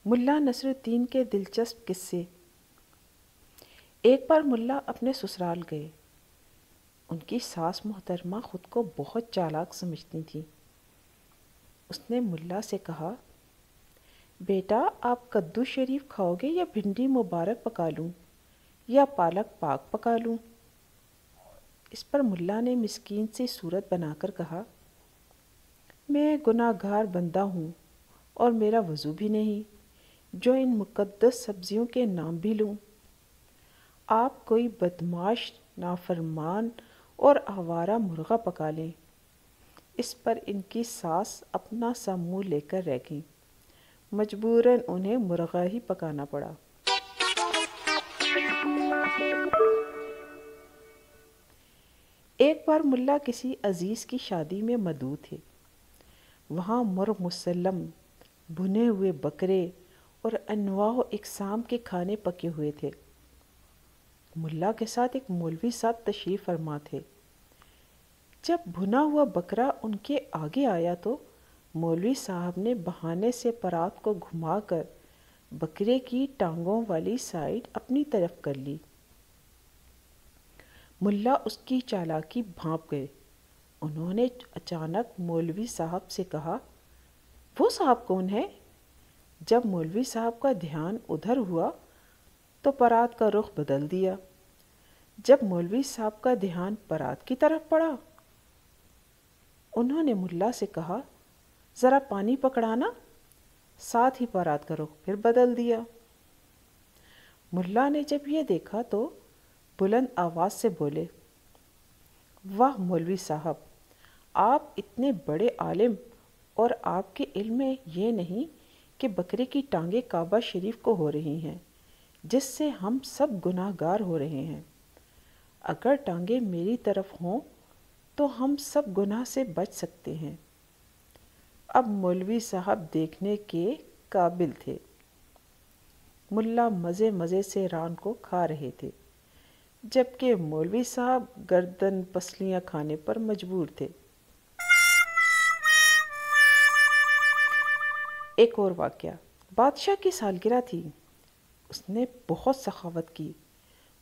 ملا نصر الدین کے دلچسپ قصے۔ ایک بار ملا اپنے سسرال گئے۔ ان کی ساس محترمہ خود کو بہت چالاک سمجھتی تھی۔ اس نے ملا سے کہا، بیٹا آپ کدو شریف کھاؤ گے یا بھنڈی مبارک پکا لوں یا پالک پاک پکا لوں؟ اس پر ملا نے مسکین سی صورت بنا کر کہا، میں گناہ گار بندہ ہوں اور میرا وضو بھی نہیں جو ان مقدس سبزیوں کے نام بھی لوں۔ آپ کوئی بدمعاش، نافرمان اور آوارہ مرغہ پکا لیں۔ اس پر ان کی ساس اپنا سا منہ لے کر رہ گئیں۔ مجبوراً انہیں مرغہ ہی پکانا پڑا۔ ایک بار ملا کسی عزیز کی شادی میں مدعو تھے۔ وہاں مرغ مسلم، بھنے ہوئے بکرے اور انواع و اقسام کے کھانے پکے ہوئے تھے۔ ملا کے ساتھ ایک مولوی صاحب تشریف فرما تھے۔ جب بھنا ہوا بکرا ان کے آگے آیا تو مولوی صاحب نے بہانے سے پرات کو گھما کر بکرے کی ٹانگوں والی سائیڈ اپنی طرف کر لی۔ ملا اس کی چالاکی بھانپ گئے۔ انہوں نے اچانک مولوی صاحب سے کہا، وہ صاحب کون ہے؟ جب مولوی صاحب کا دھیان ادھر ہوا تو پرات کا رخ بدل دیا۔ جب مولوی صاحب کا دھیان پرات کی طرف پڑا، انہوں نے ملا سے کہا، ذرا پانی پکڑانا، ساتھ ہی پرات کا رخ پھر بدل دیا۔ ملا نے جب یہ دیکھا تو بلند آواز سے بولے، واہ مولوی صاحب، آپ اتنے بڑے عالم اور آپ کے علم میں یہ نہیں کہ بکرے کی ٹانگیں کعبہ شریف کو ہو رہی ہیں، جس سے ہم سب گناہ گار ہو رہے ہیں۔ اگر ٹانگیں میری طرف ہوں تو ہم سب گناہ سے بچ سکتے ہیں۔ اب مولوی صاحب دیکھنے کے قابل تھے۔ ملا مزے مزے سے ران کو کھا رہے تھے، جبکہ مولوی صاحب گردن پسلیاں کھانے پر مجبور تھے۔ ایک اور واقعہ۔ بادشاہ کی سالگرہ تھی۔ اس نے بہت سخاوت کی۔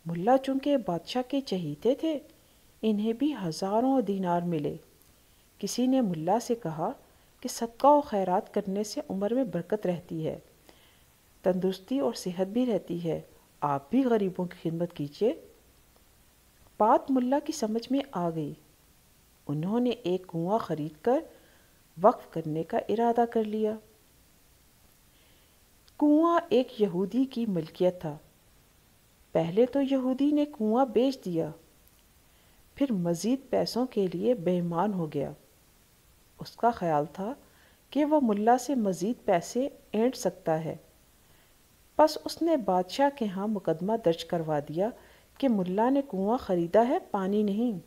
ملا چونکہ بادشاہ کے چہیتے تھے، انہیں بھی ہزاروں دینار ملے۔ کسی نے ملا سے کہا کہ صدقہ و خیرات کرنے سے عمر میں برکت رہتی ہے، تندرستی اور صحت بھی رہتی ہے، آپ بھی غریبوں کی خدمت کیجیے۔ بات ملا کی سمجھ میں آ گئی۔ انہوں نے ایک کنواں خرید کر وقف کرنے کا ارادہ کر لیا۔ کنواں ایک یہودی کی ملکیت تھا۔ پہلے تو یہودی نے کنواں بیچ دیا، پھر مزید پیسوں کے لیے بے ایمان ہو گیا۔ اس کا خیال تھا کہ وہ ملا سے مزید پیسے اینٹ سکتا ہے، پس اس نے بادشاہ کے ہاں مقدمہ درج کروا دیا کہ ملا نے کنواں خریدا ہے، پانی نہیں،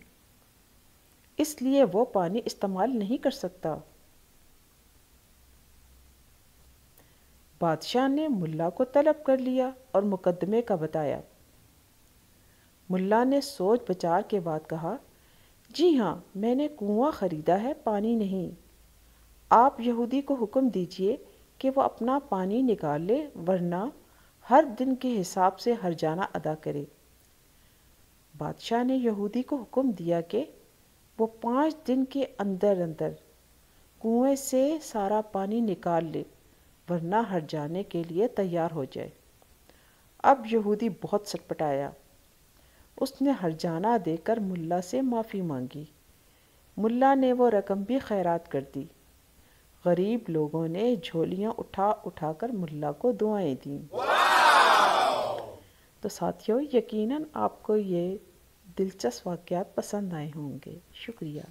اس لیے وہ پانی استعمال نہیں کر سکتا۔ بادشاہ نے ملا کو طلب کر لیا اور مقدمے کا بتایا۔ ملا نے سوچ بچار کے بعد کہا، جی ہاں، میں نے کنواں خریدا ہے، پانی نہیں۔ آپ یہودی کو حکم دیجئے کہ وہ اپنا پانی نکال لے، ورنہ ہر دن کے حساب سے ہرجانہ ادا کرے۔ بادشاہ نے یہودی کو حکم دیا کہ وہ 5 دن کے اندر اندر کنویں سے سارا پانی نکال لے، ورنہ ہرجانے کے لیے تیار ہو جائے۔ اب یہودی بہت سٹپٹایا۔ اس نے ہرجانہ دے کر ملا سے معافی مانگی۔ ملا نے وہ رقم بھی خیرات کر دی۔ غریب لوگوں نے جھولیاں اٹھا اٹھا کر ملا کو دعائیں دیں۔ تو ساتھیو، یقیناً آپ کو یہ دلچسپ واقعات پسند آئے ہوں گے۔ شکریہ۔